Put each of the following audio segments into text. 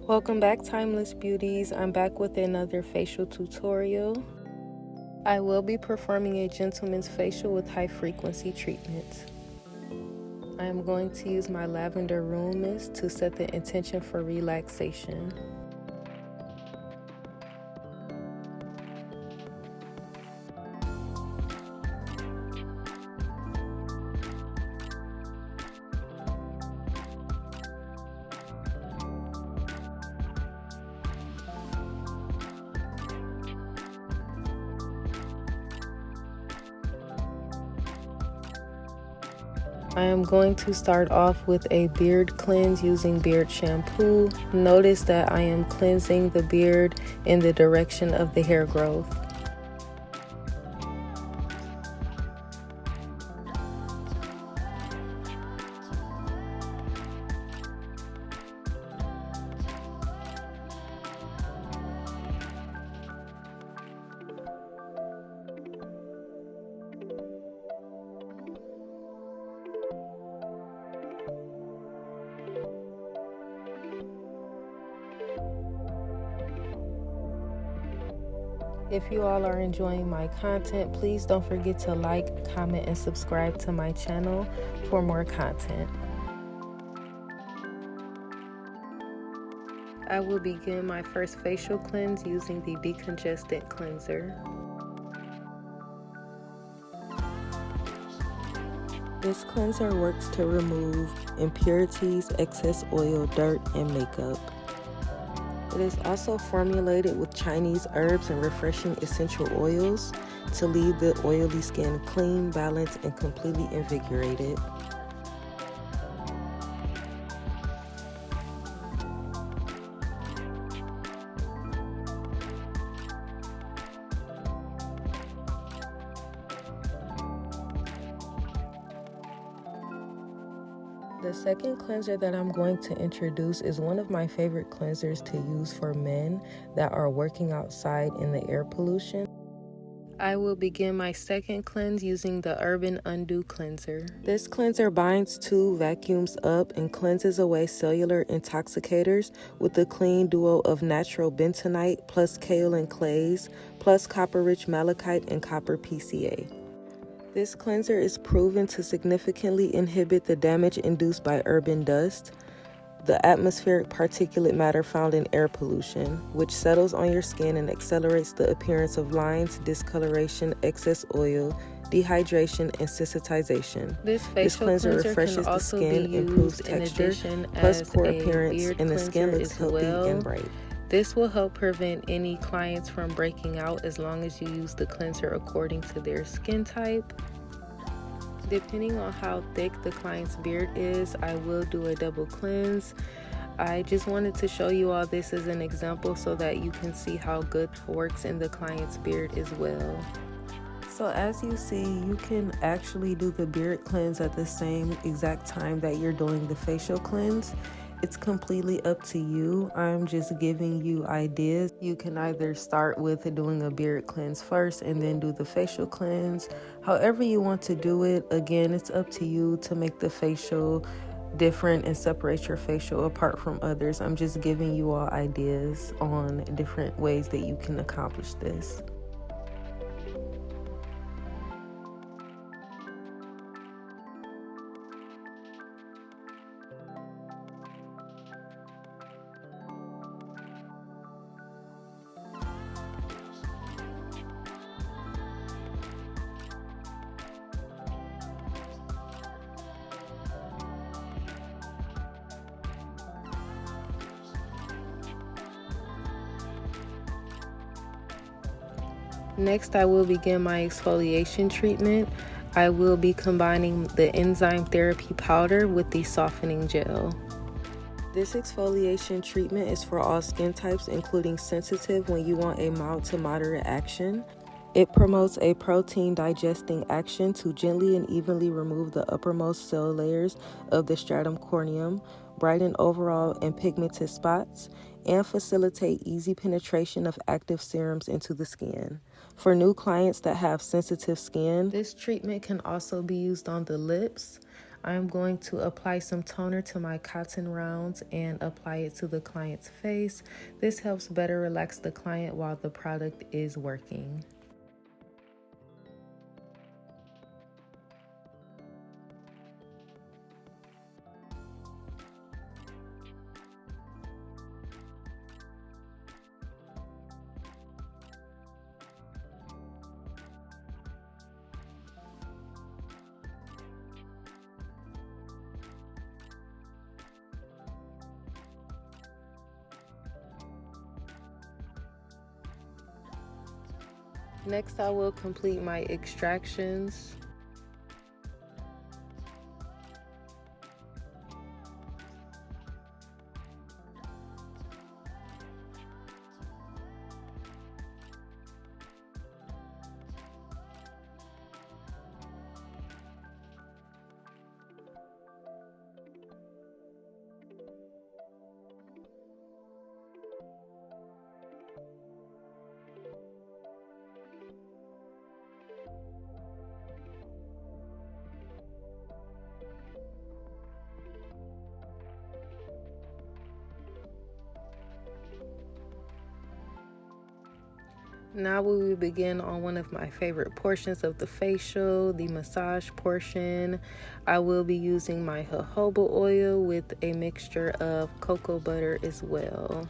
Welcome back, Timeless Beauties. I'm back with another facial tutorial. I will be performing a gentleman's facial with high frequency treatments. I am going to use my lavender room mist to set the intention for relaxation. I am going to start off with a beard cleanse using beard shampoo. Notice that I am cleansing the beard in the direction of the hair growth. If you all are enjoying my content, please don't forget to like, comment, and subscribe to my channel for more content. I will begin my first facial cleanse using the decongestant cleanser. This cleanser works to remove impurities, excess oil, dirt, and makeup. It is also formulated with Chinese herbs and refreshing essential oils to leave the oily skin clean, balanced, and completely invigorated. The second cleanser that I'm going to introduce is one of my favorite cleansers to use for men that are working outside in the air pollution. I will begin my second cleanse using the Urban Undo Cleanser. This cleanser binds to, vacuums up, and cleanses away cellular intoxicators with a clean duo of natural bentonite plus kaolin clays plus copper-rich malachite and copper PCA. This cleanser is proven to significantly inhibit the damage induced by urban dust, the atmospheric particulate matter found in air pollution, which settles on your skin and accelerates the appearance of lines, discoloration, excess oil, dehydration, and sensitization. This cleanser refreshes the skin, improves texture, plus pore appearance, and the skin looks healthy and bright. This will help prevent any clients from breaking out as long as you use the cleanser according to their skin type. Depending on how thick the client's beard is, I will do a double cleanse. I just wanted to show you all this as an example so that you can see how good it works in the client's beard as well. So as you see, you can actually do the beard cleanse at the same exact time that you're doing the facial cleanse. It's completely up to you. I'm just giving you ideas. You can either start with doing a beard cleanse first and then do the facial cleanse. However you want to do it. Again, it's up to you to make the facial different and separate your facial apart from others. I'm just giving you all ideas on different ways that you can accomplish this. Next, I will begin my exfoliation treatment. I will be combining the enzyme therapy powder with the softening gel. This exfoliation treatment is for all skin types, including sensitive when you want a mild to moderate action. It promotes a protein digesting action to gently and evenly remove the uppermost cell layers of the stratum corneum, brighten overall and pigmented spots, and facilitate easy penetration of active serums into the skin. For new clients that have sensitive skin, this treatment can also be used on the lips. I'm going to apply some toner to my cotton rounds and apply it to the client's face. This helps better relax the client while the product is working. Next, I will complete my extractions. Now we will begin on one of my favorite portions of the facial, the massage portion. I will be using my jojoba oil with a mixture of cocoa butter as well.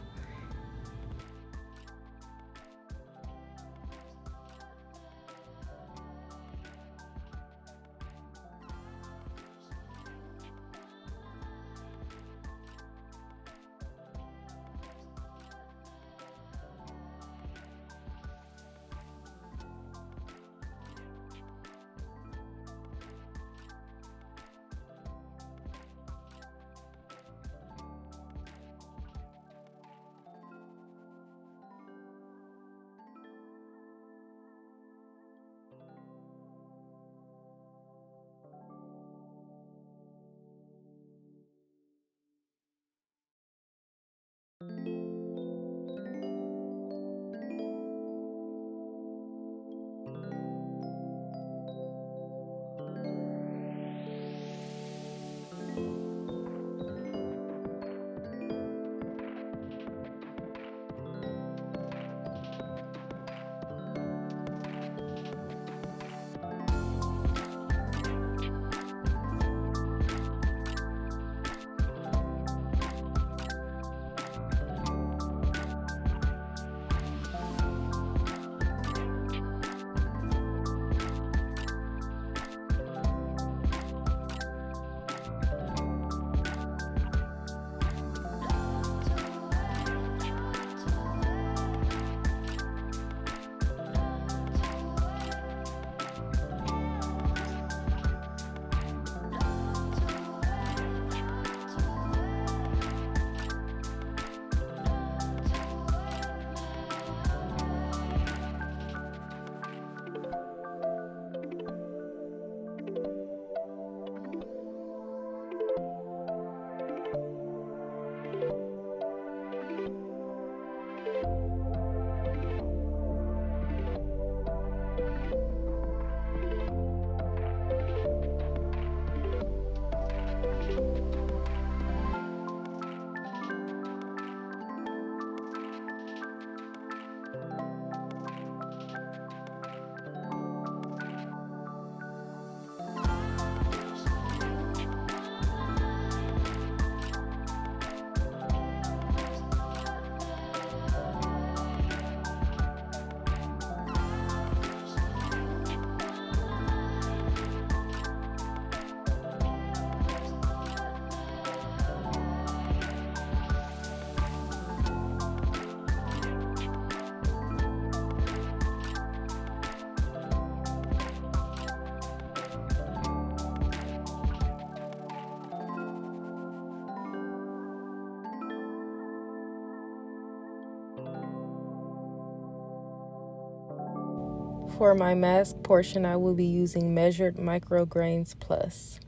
For my mask portion, I will be using Measured Micrograins Plus.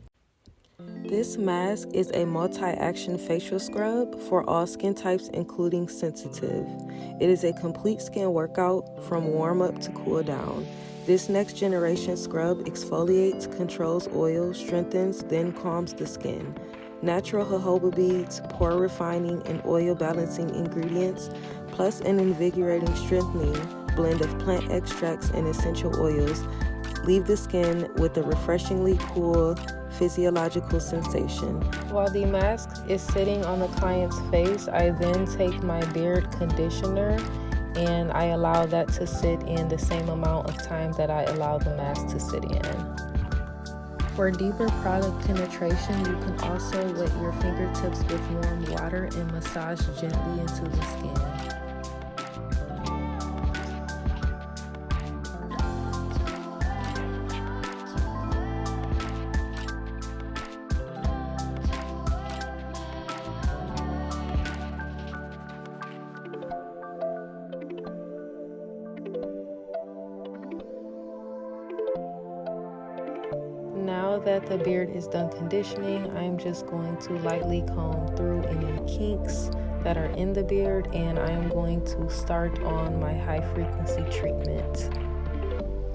This mask is a multi-action facial scrub for all skin types, including sensitive. It is a complete skin workout from warm up to cool down. This next generation scrub exfoliates, controls oil, strengthens, then calms the skin. Natural jojoba beads, pore refining, and oil balancing ingredients, plus an invigorating, strengthening blend of plant extracts and essential oils, leave the skin with a refreshingly cool, physiological sensation. While the mask is sitting on the client's face, I then take my beard conditioner and I allow that to sit in the same amount of time that I allow the mask to sit in. For deeper product penetration, you can also wet your fingertips with warm water and massage gently into the skin. Now that the beard is done conditioning, I'm just going to lightly comb through any kinks that are in the beard, and I am going to start on my high frequency treatment.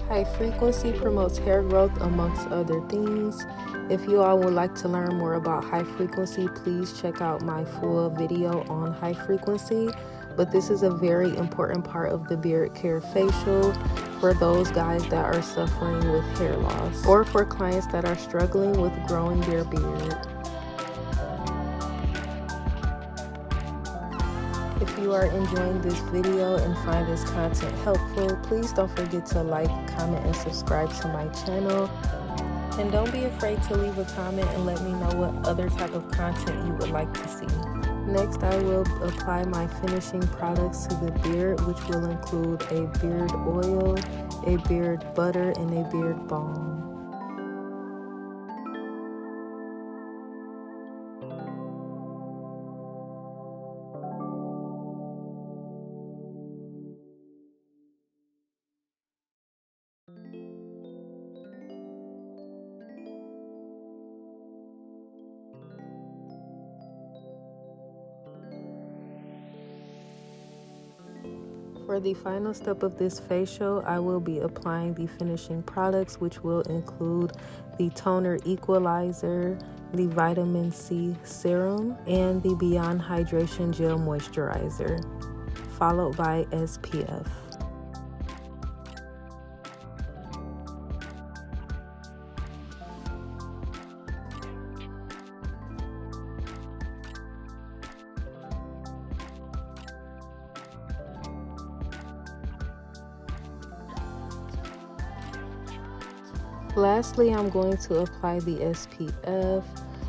High frequency promotes hair growth amongst other things. If you all would like to learn more about high frequency, please check out my full video on high frequency. But this is a very important part of the beard care facial for those guys that are suffering with hair loss or for clients that are struggling with growing their beard. If you are enjoying this video and find this content helpful, please don't forget to like, comment, and subscribe to my channel. And don't be afraid to leave a comment and let me know what other type of content you would like to see. Next, I will apply my finishing products to the beard, which will include a beard oil, a beard butter, and a beard balm. For the final step of this facial, I will be applying the finishing products, which will include the toner Equalizer, the vitamin C serum, and the Beyond Hydration Gel Moisturizer, followed by SPF. Lastly, I'm going to apply the SPF.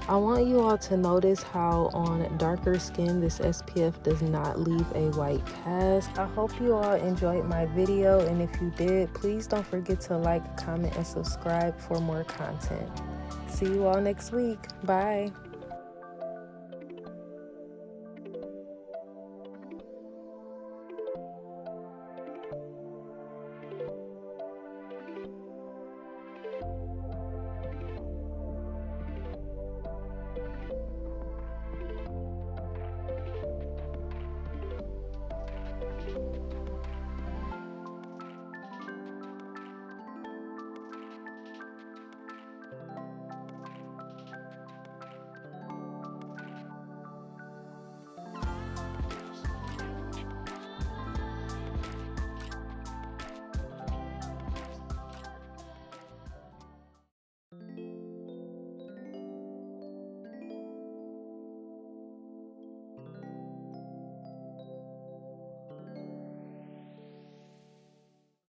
I want you all to notice how on darker skin this SPF does not leave a white cast. I hope you all enjoyed my video, and if you did, please don't forget to like, comment, and subscribe for more content. See you all next week. Bye.